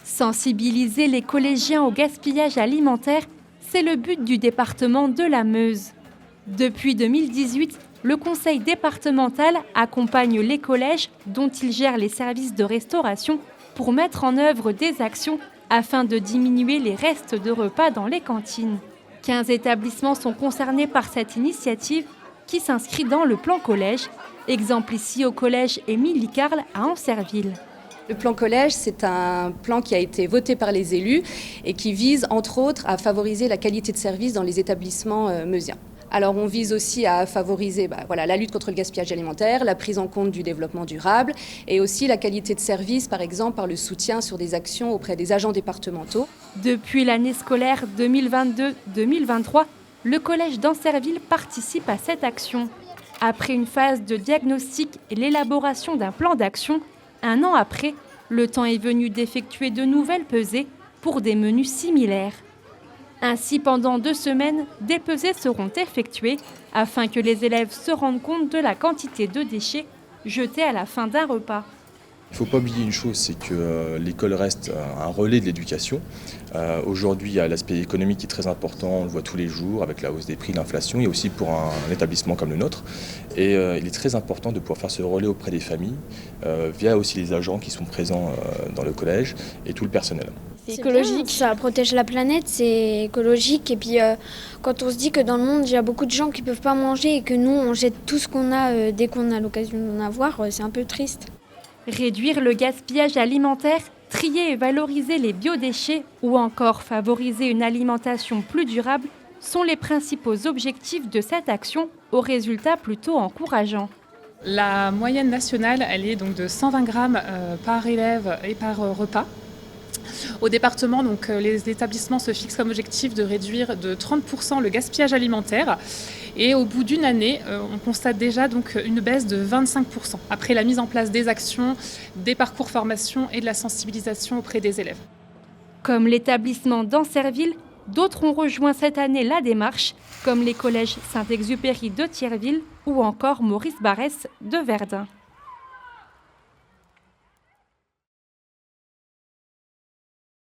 Sensibiliser les collégiens au gaspillage alimentaire, c'est le but du département de la Meuse. Depuis 2018, le conseil départemental accompagne les collèges dont il gère les services de restauration pour mettre en œuvre des actions afin de diminuer les restes de repas dans les cantines. 15 établissements sont concernés par cette initiative qui s'inscrit dans le plan collège, exemple ici au collège Émilie Carle à Ancerville. Le plan collège, c'est un plan qui a été voté par les élus et qui vise, entre autres, à favoriser la qualité de service dans les établissements meusiens. Alors on vise aussi à favoriser la lutte contre le gaspillage alimentaire, la prise en compte du développement durable et aussi la qualité de service, par exemple par le soutien sur des actions auprès des agents départementaux. Depuis l'année scolaire 2022-2023, le collège d'Ancerville participe à cette action. Après une phase de diagnostic et l'élaboration d'un plan d'action, un an après, le temps est venu d'effectuer de nouvelles pesées pour des menus similaires. Ainsi, pendant 2 semaines, des pesées seront effectuées afin que les élèves se rendent compte de la quantité de déchets jetés à la fin d'un repas. Il ne faut pas oublier une chose, c'est que l'école reste un relais de l'éducation. Aujourd'hui, il y a l'aspect économique qui est très important, on le voit tous les jours avec la hausse des prix, l'inflation, et aussi pour un établissement comme le nôtre. Et il est très important de pouvoir faire ce relais auprès des familles, via aussi les agents qui sont présents dans le collège et tout le personnel. C'est écologique, ça protège la planète, c'est écologique. Et puis quand on se dit que dans le monde, il y a beaucoup de gens qui ne peuvent pas manger et que nous, on jette tout ce qu'on a dès qu'on a l'occasion d'en avoir, c'est un peu triste. Réduire le gaspillage alimentaire, trier et valoriser les biodéchets ou encore favoriser une alimentation plus durable sont les principaux objectifs de cette action, aux résultats plutôt encourageants. La moyenne nationale, elle est donc de 120 grammes par élève et par repas. Au département, donc, les établissements se fixent comme objectif de réduire de 30% le gaspillage alimentaire. Et au bout d'une année, on constate déjà donc, une baisse de 25% après la mise en place des actions, des parcours formation et de la sensibilisation auprès des élèves. Comme l'établissement d'Ancerville, d'autres ont rejoint cette année la démarche, comme les collèges Saint-Exupéry de Thierville ou encore Maurice Barrès de Verdun.